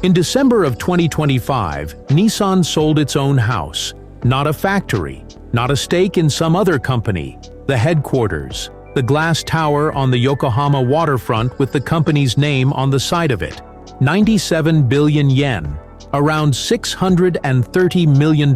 In December of 2025, Nissan sold its own house, not a factory, not a stake in some other company, the headquarters, the glass tower on the Yokohama waterfront with the company's name on the side of it. 97 billion yen, around $630 million.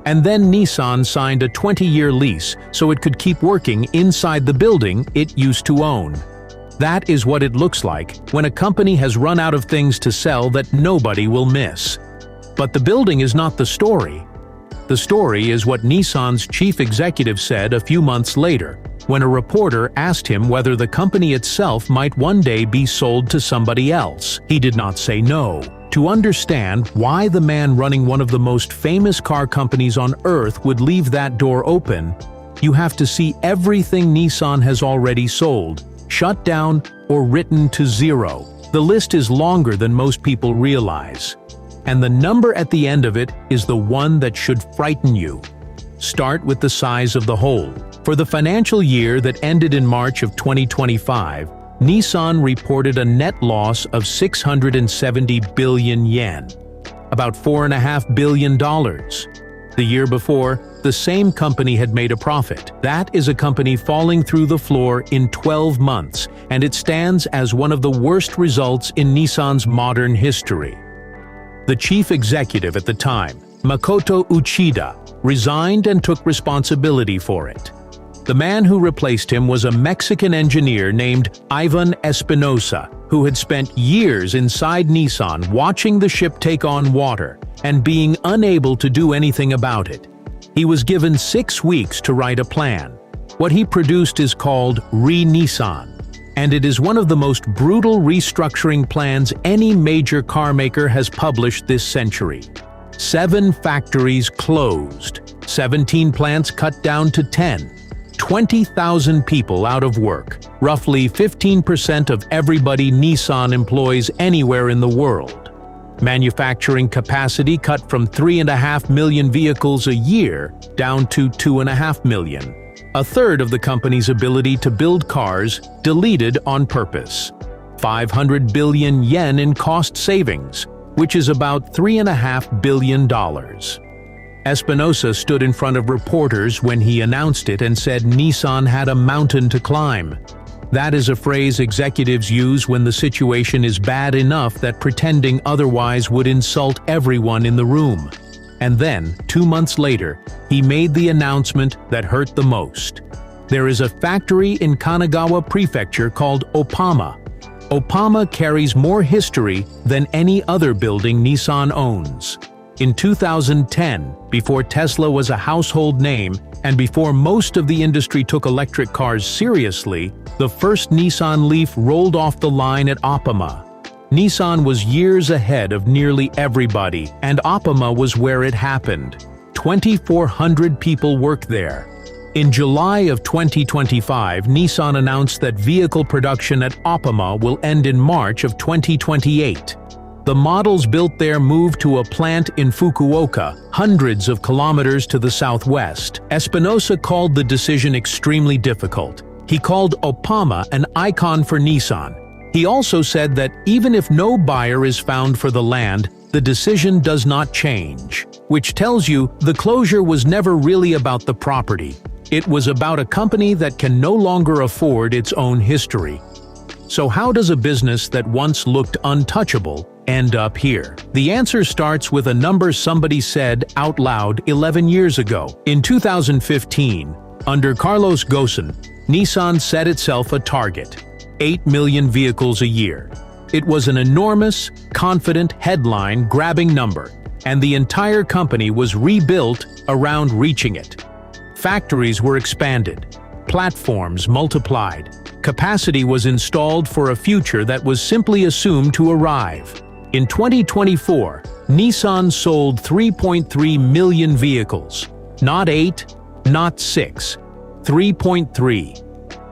And then Nissan signed a 20-year lease so it could keep working inside the building it used to own. That is what it looks like when a company has run out of things to sell that nobody will miss. But the building is not the story. The story is what Nissan's chief executive said a few months later, when a reporter asked him whether the company itself might one day be sold to somebody else. He did not say no. To understand why the man running one of the most famous car companies on earth would leave that door open, you have to see everything Nissan has already sold, shut down, or written to zero. The list is longer than most people realize. And the number at the end of it is the one that should frighten you. Start with the size of the whole. For the financial year that ended in March of 2025, Nissan reported a net loss of 670 billion yen, about $4.5 billion. The year before, the same company had made a profit. That is a company falling through the floor in 12 months, and it stands as one of the worst results in Nissan's modern history. The chief executive at the time, Makoto Uchida, resigned and took responsibility for it. The man who replaced him was a Mexican engineer named Ivan Espinosa, who had spent years inside Nissan watching the ship take on water and being unable to do anything about it. He was given 6 weeks to write a plan. What he produced is called Re-Nissan, and it is one of the most brutal restructuring plans any major car maker has published this century. 7 factories closed, 17 plants cut down to 10. 20,000 people out of work, roughly 15% of everybody Nissan employs anywhere in the world. Manufacturing capacity cut from 3.5 million vehicles a year down to 2.5 million. A third of the company's ability to build cars deleted on purpose. 500 billion yen in cost savings, which is about $3.5 billion. Espinosa stood in front of reporters when he announced it and said Nissan had a mountain to climb. That is a phrase executives use when the situation is bad enough that pretending otherwise would insult everyone in the room. And then, 2 months later, he made the announcement that hurt the most. There is a factory in Kanagawa Prefecture called Oppama. Oppama carries more history than any other building Nissan owns. In 2010, before Tesla was a household name and before most of the industry took electric cars seriously, the first Nissan Leaf rolled off the line at Oppama. Nissan was years ahead of nearly everybody, and Oppama was where it happened. 2,400 people work there. In July of 2025, Nissan announced that vehicle production at Oppama will end in March of 2028. The models built there moved to a plant in Fukuoka, hundreds of kilometers to the southwest. Espinosa called the decision extremely difficult. He called Oppama an icon for Nissan. He also said that even if no buyer is found for the land, the decision does not change. Which tells you the closure was never really about the property. It was about a company that can no longer afford its own history. So how does a business that once looked untouchable end up here? The answer starts with a number somebody said out loud 11 years ago. In 2015, under Carlos Ghosn, Nissan set itself a target: 8 million vehicles a year. It was an enormous, confident, headline-grabbing number, and the entire company was rebuilt around reaching it. Factories were expanded, platforms multiplied, capacity was installed for a future that was simply assumed to arrive. In 2024, Nissan sold 3.3 million vehicles. Not 8, not 6, 3.3.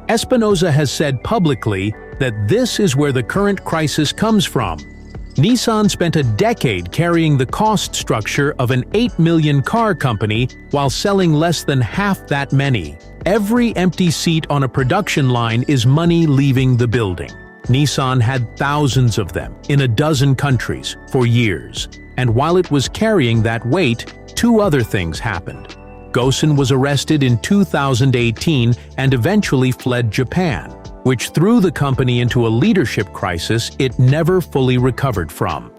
Espinosa has said publicly that this is where the current crisis comes from. Nissan spent a decade carrying the cost structure of an 8 million car company while selling less than half that many. Every empty seat on a production line is money leaving the building. Nissan had thousands of them in a dozen countries for years. And while it was carrying that weight, two other things happened. Gosen was arrested in 2018 and eventually fled Japan, which threw the company into a leadership crisis it never fully recovered from.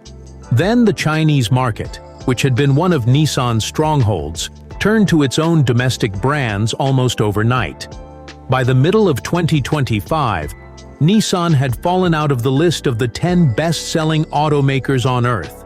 Then the Chinese market, which had been one of Nissan's strongholds, turned to its own domestic brands almost overnight. By the middle of 2025, Nissan had fallen out of the list of the 10 best-selling automakers on Earth,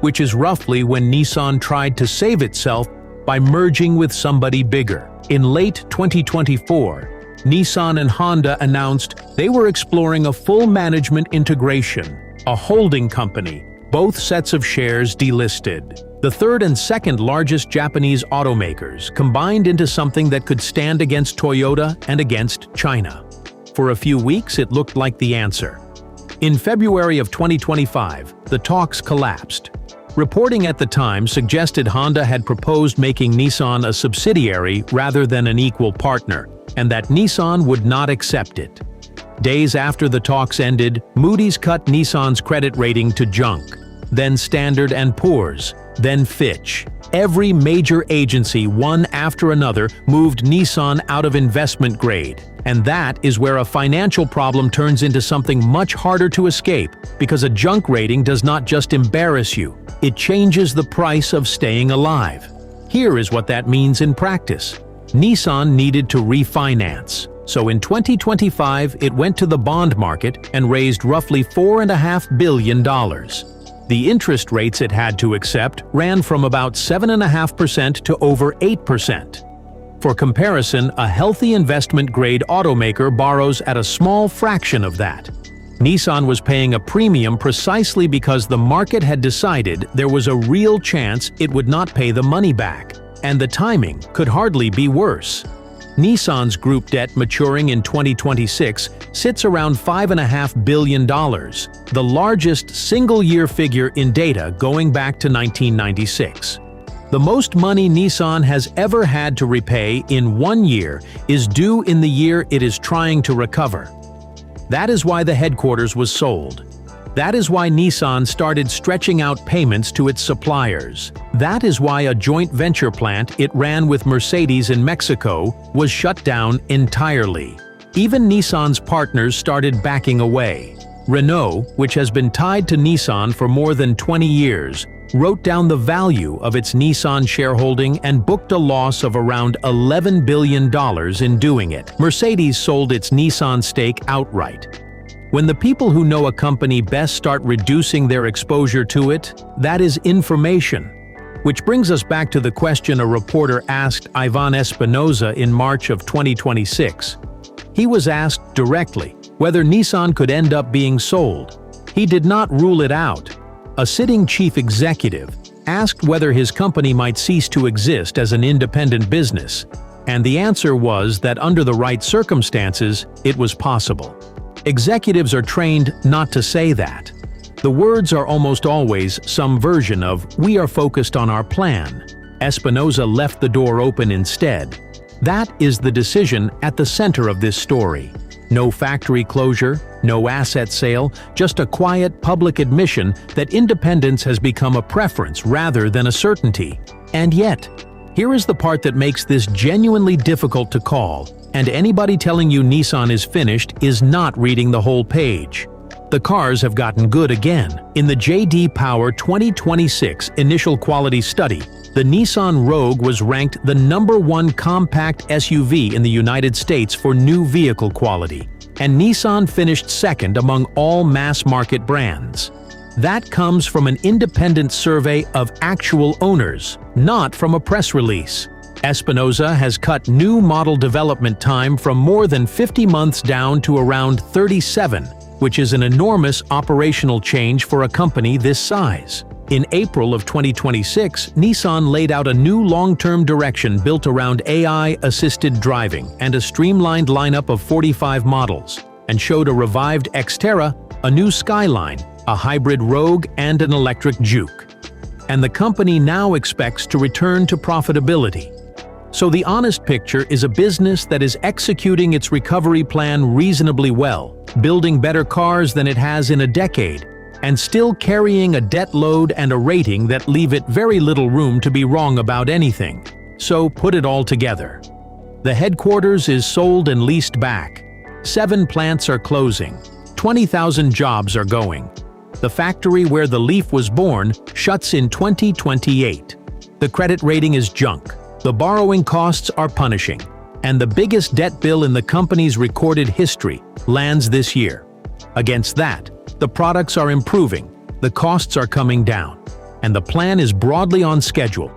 which is roughly when Nissan tried to save itself by merging with somebody bigger. In late 2024, Nissan and Honda announced they were exploring a full management integration, a holding company, both sets of shares delisted. The third and second largest Japanese automakers combined into something that could stand against Toyota and against China. For a few weeks, it looked like the answer. In February of 2025, the talks collapsed. Reporting at the time suggested Honda had proposed making Nissan a subsidiary rather than an equal partner, and that Nissan would not accept it. Days after the talks ended, Moody's cut Nissan's credit rating to junk, then Standard & Poor's, then Fitch. Every major agency, one after another, moved Nissan out of investment grade. And that is where a financial problem turns into something much harder to escape, because a junk rating does not just embarrass you, it changes the price of staying alive. Here is what that means in practice. Nissan needed to refinance. So in 2025, it went to the bond market and raised roughly $4.5 billion. The interest rates it had to accept ran from about 7.5% to over 8%. For comparison, a healthy investment-grade automaker borrows at a small fraction of that. Nissan was paying a premium precisely because the market had decided there was a real chance it would not pay the money back, and the timing could hardly be worse. Nissan's group debt maturing in 2026 sits around $5.5 billion, the largest single-year figure in data going back to 1996. The most money Nissan has ever had to repay in 1 year is due in the year it is trying to recover. That is why the headquarters was sold. That is why Nissan started stretching out payments to its suppliers. That is why a joint venture plant it ran with Mercedes in Mexico was shut down entirely. Even Nissan's partners started backing away. Renault, which has been tied to Nissan for more than 20 years, wrote down the value of its Nissan shareholding and booked a loss of around $11 billion in doing it. Mercedes sold its Nissan stake outright. When the people who know a company best start reducing their exposure to it, that is information. Which brings us back to the question a reporter asked Ivan Espinosa in March of 2026. He was asked directly whether Nissan could end up being sold. He did not rule it out. A sitting chief executive asked whether his company might cease to exist as an independent business, and the answer was that under the right circumstances, it was possible. Executives are trained not to say that. The words are almost always some version of, "We are focused on our plan." Espinosa left the door open instead. That is the decision at the center of this story. No factory closure, no asset sale, just a quiet public admission that independence has become a preference rather than a certainty. And yet, here is the part that makes this genuinely difficult to call, and anybody telling you Nissan is finished is not reading the whole page. The cars have gotten good again. In the J.D. Power 2026 Initial Quality Study, the Nissan Rogue was ranked the #1 compact SUV in the United States for new vehicle quality, and Nissan finished second among all mass-market brands. That comes from an independent survey of actual owners, not from a press release. Espinosa has cut new model development time from more than 50 months down to around 37, which is an enormous operational change for a company this size. In April of 2026, Nissan laid out a new long-term direction built around AI-assisted driving and a streamlined lineup of 45 models, and showed a revived Xterra, a new Skyline, a hybrid Rogue, and an electric Juke. And the company now expects to return to profitability. So the honest picture is a business that is executing its recovery plan reasonably well, building better cars than it has in a decade, and still carrying a debt load and a rating that leave it very little room to be wrong about anything. So put it all together. The headquarters is sold and leased back. 7 plants are closing. 20,000 jobs are going. The factory where the Leaf was born shuts in 2028. The credit rating is junk. The borrowing costs are punishing. And the biggest debt bill in the company's recorded history lands this year. Against that, the products are improving, the costs are coming down, and the plan is broadly on schedule.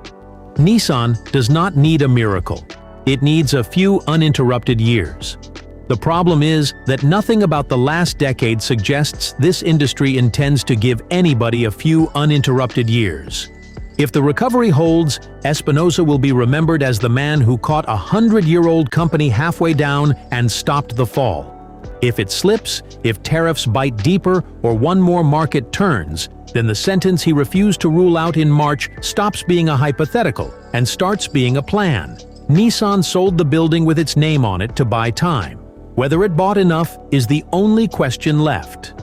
Nissan does not need a miracle. It needs a few uninterrupted years. The problem is that nothing about the last decade suggests this industry intends to give anybody a few uninterrupted years. If the recovery holds, Espinosa will be remembered as the man who caught a 100-year-old company halfway down and stopped the fall. If it slips, if tariffs bite deeper, or one more market turns, then the sentence he refused to rule out in March stops being a hypothetical and starts being a plan. Nissan sold the building with its name on it to buy time. Whether it bought enough is the only question left.